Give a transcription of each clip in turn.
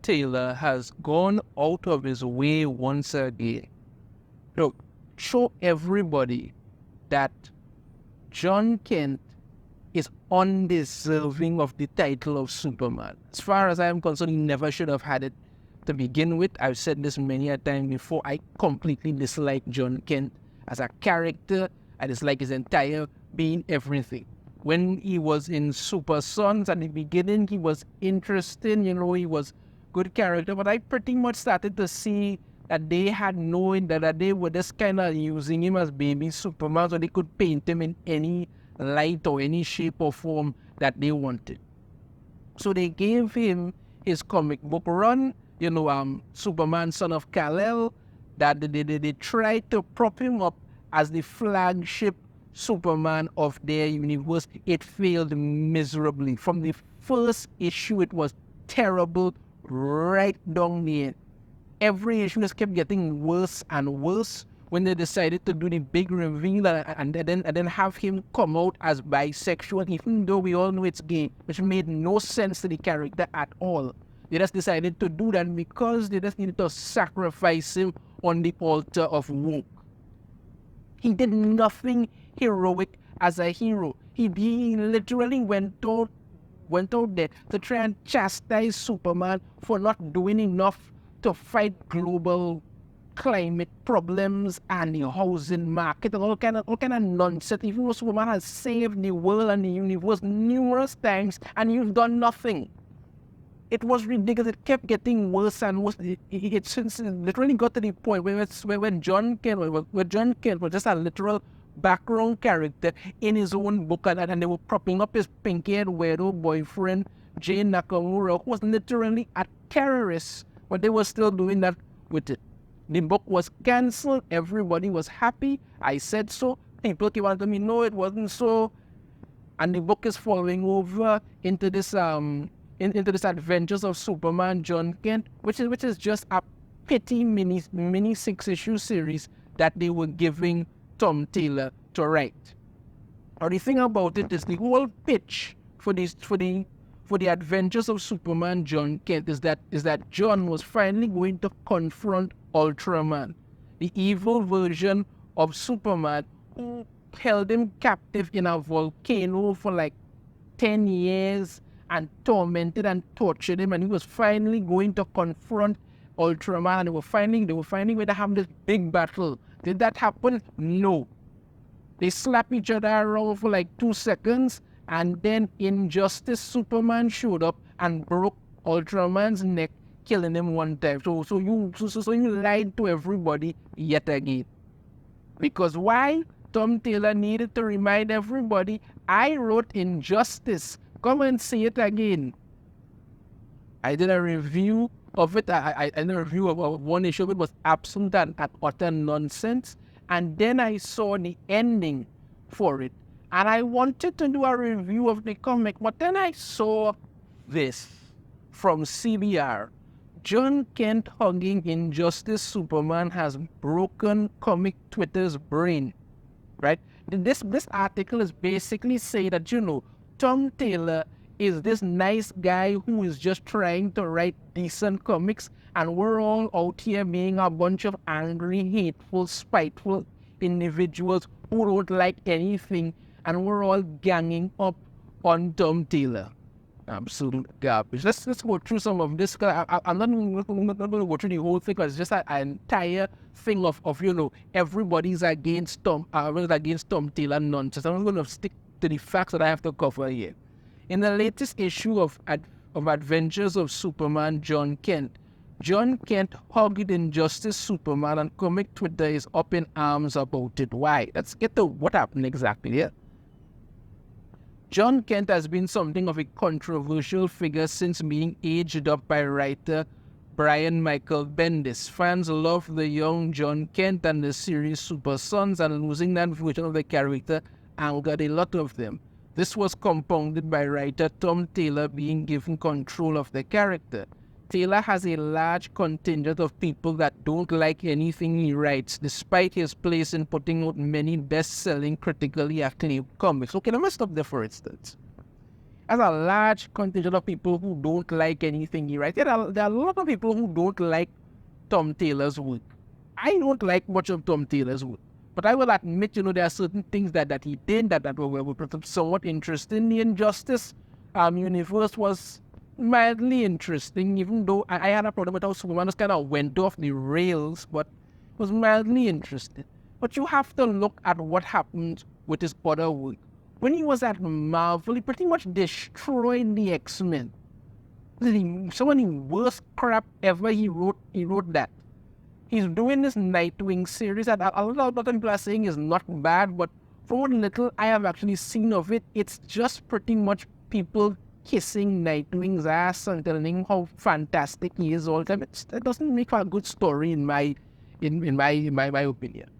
Taylor has gone out of his way once again to show everybody that Jon Kent is undeserving of the title of Superman. As far as I am concerned, he never should have had it to begin with. I've said this many a time before. I completely dislike Jon Kent as a character. I dislike his entire being, everything. When he was in Super Sons at the beginning, he was interesting, he was good character, but I pretty much started to see that they had known that they were just kind of using him as baby Superman so they could paint him in any light or any shape or form that they wanted. So they gave him his comic book run, Superman, Son of Kal-El, that they tried to prop him up as the flagship Superman of their universe. It failed miserably. From the first issue, it was terrible right down the end. Every issue just kept getting worse and worse when they decided to do the big reveal and then have him come out as bisexual, even though we all know it's gay, which made no sense to the character at all. They just decided to do that because they just needed to sacrifice him on the altar of woke. He did nothing heroic as a hero. He literally went out there to try and chastise Superman for not doing enough to fight global climate problems and the housing market and all kind of nonsense. Even though Superman has saved the world and the universe numerous times and you've done nothing. It was ridiculous. It kept getting worse and worse. It literally got to the point where Jon Kent was just a literal background character in his own book, and they were propping up his pink-haired weirdo boyfriend, Jay Nakamura, who was literally a terrorist, but they were still doing that with it. The book was cancelled. Everybody was happy. I said so. People came on to me, no, it wasn't so. And the book is falling over into this Adventures of Superman, Jon Kent, which is just a petty mini 6-issue series that they were giving Tom Taylor to write. Now the thing about it is the whole pitch for the Adventures of Superman, Jon Kent is that Jon was finally going to confront Ultraman, the evil version of Superman who held him captive in a volcano for like 10 years and tormented and tortured him, and he was finally going to confront Ultraman, and they were finally going to have this big battle. Did that happen? No. They slapped each other around for like 2 seconds, and then Injustice Superman showed up and broke Ultraman's neck, killing him one time. So you lied to everybody yet again. Because why? Tom Taylor needed to remind everybody, I wrote Injustice. Come and see it again. I did a review of it. I did a review of one issue. It was absolute and utter nonsense. And then I saw the ending for it. And I wanted to do a review of the comic. But then I saw this from CBR. Jon Kent hugging Injustice Superman has broken comic Twitter's brain. Right? This article is basically saying that, Tom Taylor is this nice guy who is just trying to write decent comics, and we're all out here being a bunch of angry, hateful, spiteful individuals who don't like anything, and we're all ganging up on Tom Taylor. Absolute garbage. Let's go through some of this. I'm not going to go through the whole thing, because it's just an entire thing of everybody's against Tom Taylor nonsense. I'm going to stick to the facts that I have to cover here. In the latest issue of Adventures of Superman, Jon Kent hugged Injustice Superman, and comic Twitter is up in arms about it. Why? Let's get to what happened exactly here. Jon Kent has been something of a controversial figure since being aged up by writer Brian Michael Bendis. Fans love the young Jon Kent and the series Super Sons, and losing that version of the character angered a lot of them. This was compounded by writer Tom Taylor being given control of the character. Taylor has a large contingent of people that don't like anything he writes, despite his place in putting out many best-selling, critically acclaimed comics. Okay, let me stop there for instance. There's a large contingent of people who don't like anything he writes. There are a lot of people who don't like Tom Taylor's work. I don't like much of Tom Taylor's work. But I will admit, there are certain things that he did that were somewhat interesting. The Injustice universe was mildly interesting, even though I had a problem with how Superman just kind of went off the rails, but it was mildly interesting. But you have to look at what happened with his other work. When he was at Marvel, he pretty much destroyed the X-Men. Some of the worst crap ever he wrote that. He's doing this Nightwing series that a lot of people are saying is not bad, but from what little I have actually seen of it, it's just pretty much people kissing Nightwing's ass and telling him how fantastic he is all the time. That doesn't make for a good story in my opinion.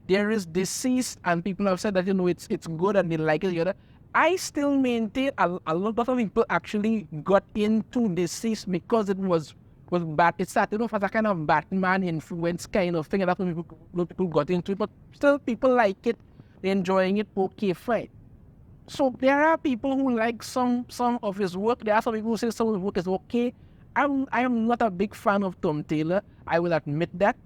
There is Deceased, and people have said that it's good and they like it. I still maintain a lot of people actually got into Deceased because it was bad. It started off as a kind of Batman influence kind of thing, and that's when people got into it. But still, people like it. They're enjoying it. Okay, fine. So there are people who like some of his work. There are some people who say some of his work is okay. I am not a big fan of Tom Taylor. I will admit that.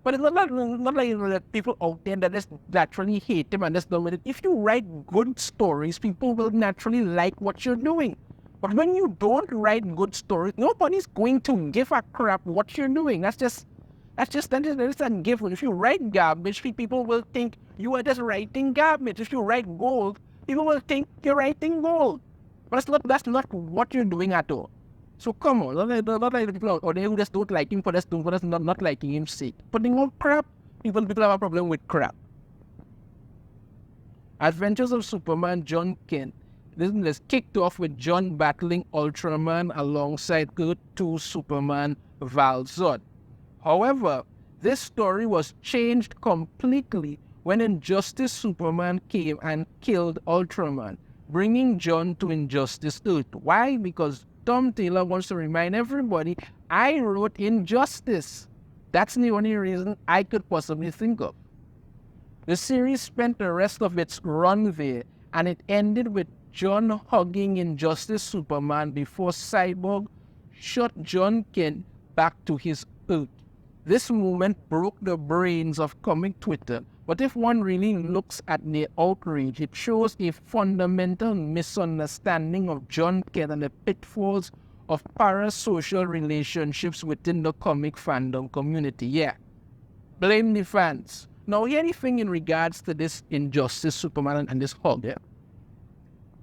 But it's not like people out there that just naturally hate him and just don't with it. If you write good stories, people will naturally like what you're doing. But when you don't write good stories, nobody's going to give a crap what you're doing. That's just a given. If you write garbage, people will think you are just writing garbage. If you write gold, people will think you're writing gold. But that's not what you're doing at all. So come on, not like the people out there who just don't like him for not liking him sake. Putting out crap, people have a problem with crap. Adventures of Superman, Jon Kent. This kicked off with Jon battling Ultraman alongside Earth 2 Superman Val-Zod. However, this story was changed completely when Injustice Superman came and killed Ultraman, bringing Jon to Injustice Earth. Why? Because Tom Taylor wants to remind everybody, I wrote Injustice. That's the only reason I could possibly think of. The series spent the rest of its run there, and it ended with Jon hugging Injustice Superman before Cyborg shot Jon Kent back to his Earth. This moment broke the brains of comic Twitter, but if one really looks at the outrage, it shows a fundamental misunderstanding of Jon Kent and the pitfalls of parasocial relationships within the comic fandom community. Yeah, blame the fans. Now, anything in regards to this Injustice Superman and this hug, yeah?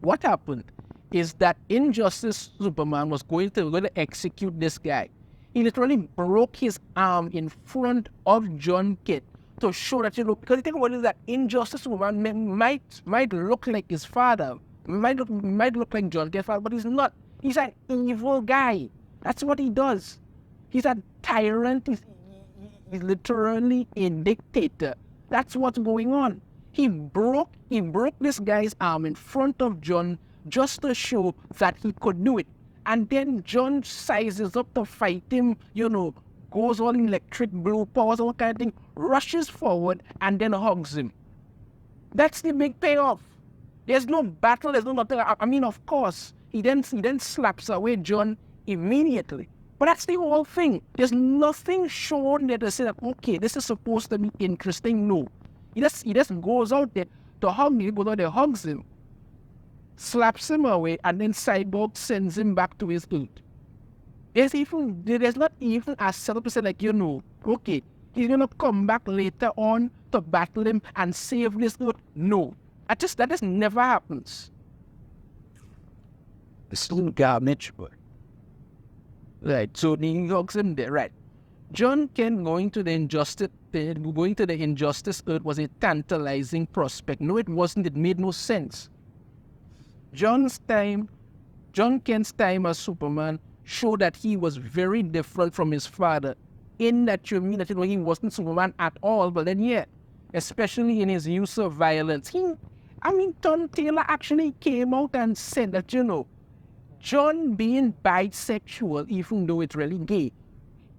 What happened is that Injustice Superman was going to execute this guy. He literally broke his arm in front of Jon Kent to show that, because the thing about it is that Injustice Superman might look like his father, might look like Jon Kent's father, but he's not. He's an evil guy. That's what he does. He's a tyrant. He's literally a dictator. That's what's going on. He broke this guy's arm in front of Jon just to show that he could do it. And then Jon sizes up to fight him, goes all electric blue powers, all kind of thing, rushes forward and then hugs him. That's the big payoff. There's no battle, there's no nothing. I mean, of course, he then slaps away Jon immediately. But that's the whole thing. There's nothing shown there to say that, okay, this is supposed to be interesting. No. He just goes out there to hug him, goes out there, hugs him, slaps him away, and then Cyborg sends him back to his Earth. There's not even a setup to say like, okay, he's gonna come back later on to battle him and save this Earth. No. That just never happens. It's still garbage, but right, so he hugs him there, right. Jon Kent going to the Injustice Earth was a tantalizing prospect. No, it wasn't. It made no sense. Jon Kent's time as Superman showed that he was very different from his father. In that he wasn't Superman at all, but then yeah, especially in his use of violence. Tom Taylor actually came out and said that, Jon being bisexual, even though it's really gay,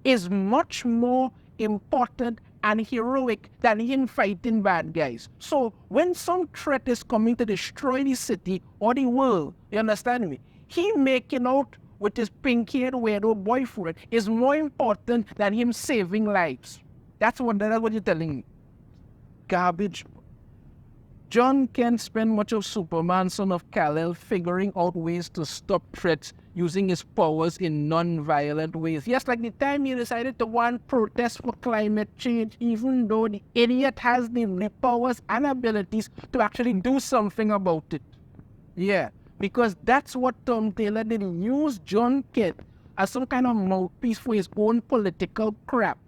is much more important and heroic than him fighting bad guys. So when some threat is coming to destroy the city or the world, you understand me? he making out with his pink-haired weirdo boyfriend is more important than him saving lives. That's what you're telling me. Garbage. Jon Kent spent much of Superman, son of Kal-El, figuring out ways to stop threats using his powers in non-violent ways. Yes, like the time he decided to go and protest for climate change, even though the idiot has the powers and abilities to actually do something about it. Yeah, because that's what Tom Taylor did. He used Jon Kent as some kind of mouthpiece for his own political crap.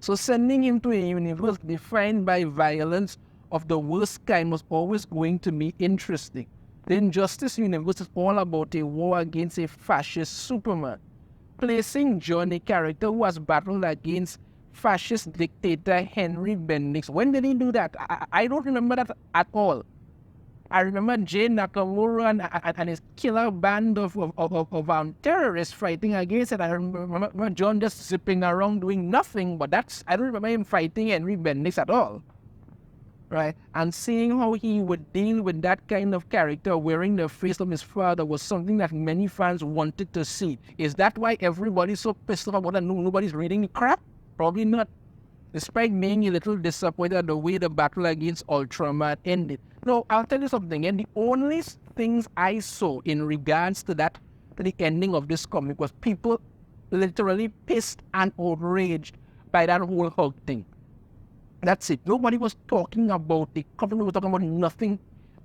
So sending him to a universe defined by violence of the worst kind was always going to be interesting. The Injustice universe is all about a war against a fascist Superman. Placing Jon, a character who has battled against fascist dictator Henry Bendix. When did he do that? I don't remember that at all. I remember Jay Nakamura and his killer band of terrorists fighting against it. I remember Jon just zipping around doing nothing, but I don't remember him fighting Henry Bendix at all. Right? And seeing how he would deal with that kind of character wearing the face of his father was something that many fans wanted to see. Is that why everybody's so pissed off about that nobody's reading the crap? Probably not. Despite being a little disappointed at the way the battle against Ultraman ended. No, I'll tell you something. And the only things I saw in regards to that, to the ending of this comic, was people literally pissed and outraged by that whole Hulk thing. That's it. Nobody was talking about the company. We were talking about nothing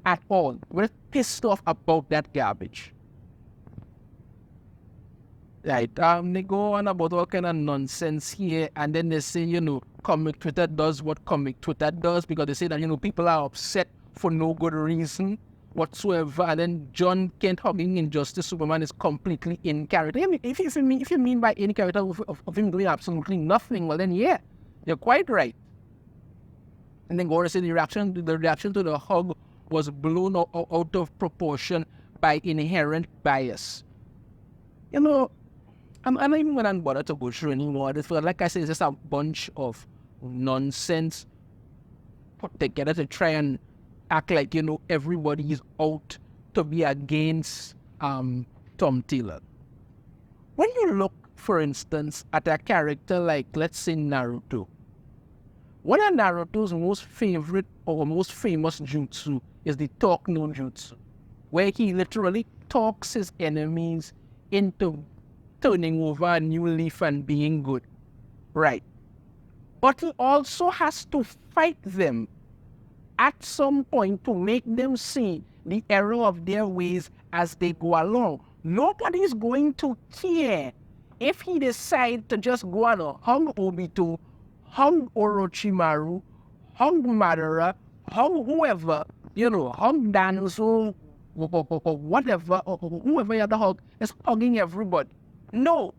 at all. We're pissed off about that garbage. Right. They go on about all kind of nonsense here, and then they say, comic Twitter does what comic Twitter does, because they say that, people are upset for no good reason whatsoever, and then Jon Kent hugging Injustice Superman is completely in character. I mean, if you mean by in character of him doing absolutely nothing, well then yeah, you're quite right. And then go on to say the reaction to the hug was blown out of proportion by inherent bias. I'm not even going to bother to go through anymore. Like I said, it's just a bunch of nonsense put together to try and act like, everybody is out to be against Tom Taylor. When you look, for instance, at a character like, let's say, Naruto, one of Naruto's most favorite or most famous jutsu is the talk no jutsu, where he literally talks his enemies into turning over a new leaf and being good. Right. But he also has to fight them at some point to make them see the error of their ways as they go along. Nobody's going to care if he decides to just go on a hung Obito, hung Orochimaru, hung Madara, hung whoever, hung Danzo, whatever, or whoever the hug is hugging everybody. No.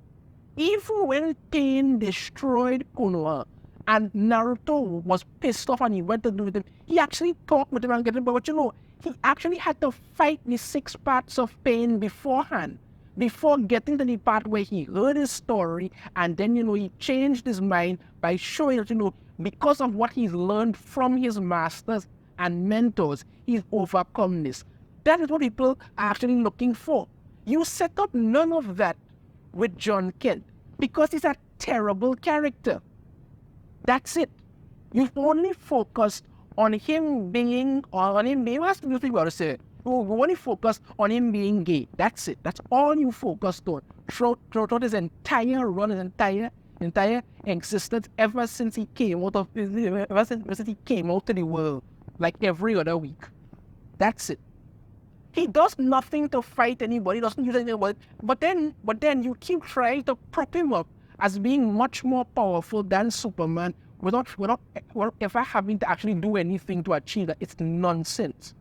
Even when Pain destroyed Konoha and Naruto was pissed off and he went to do with him, he actually talked with him and get him, but he actually had to fight the 6 parts of Pain beforehand, before getting to the part where he heard his story, and then, he changed his mind by showing that, because of what he's learned from his masters and mentors, he's overcome this. That is what people are actually looking for. You set up none of that with Jon Kent, because he's a terrible character. That's it. You've only focused on him being, what's the thing about to say? You only focused on him being gay. That's it. That's all you focused on. Throughout his entire run, his entire existence, ever since he came out to the world, like every other week. That's it. He does nothing to fight anybody, doesn't use anybody, but then you keep trying to prop him up as being much more powerful than Superman without ever having to actually do anything to achieve that. It's nonsense.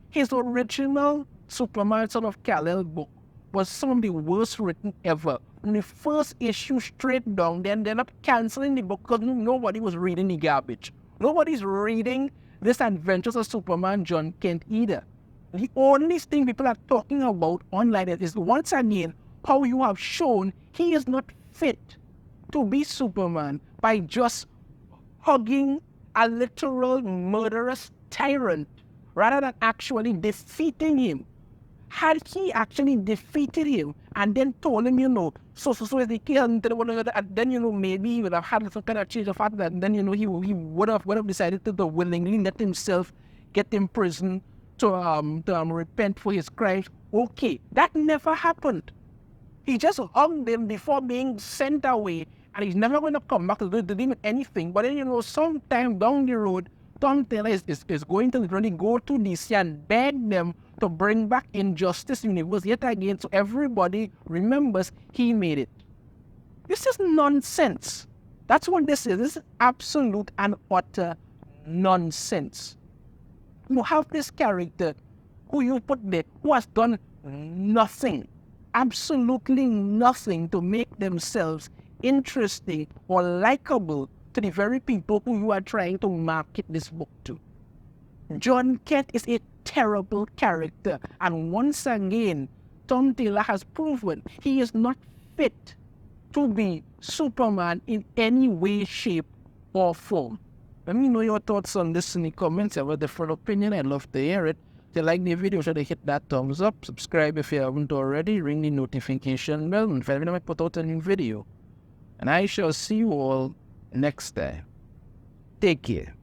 His original Superman, son of Kal-El book was some of the worst written ever. In the first issue straight down, then they ended up cancelling the book because nobody was reading the garbage. Nobody's reading this Adventures of Superman Jon Kent either. The only thing people are talking about online is once again how you have shown he is not fit to be Superman by just hugging a literal murderous tyrant rather than actually defeating him. Had he actually defeated him and then told him, so is the king, and then, maybe he would have had some kind of change of heart, and then, he would have decided to willingly let himself get imprisoned to repent for his crimes. Okay, that never happened. He just hung them before being sent away, and he's never going to come back to do anything. But then, sometime down the road, Tom Taylor is going to literally go to DC and beg them to bring back Injustice Universe yet again, so everybody remembers he made it. This is nonsense. That's what this is. This is absolute and utter nonsense. You have this character who you put there who has done nothing, absolutely nothing to make themselves interesting or likable to the very people who you are trying to market this book to. Jon Kent is a terrible character, and once again, Tom Taylor has proven he is not fit to be Superman in any way, shape, or form. Let me know your thoughts on this in the comments. If you have a different opinion, I'd love to hear it. If you like the video, should hit that thumbs up, subscribe if you haven't already, ring the notification bell, and if I put out a new video. And I shall see you all next time. Take care.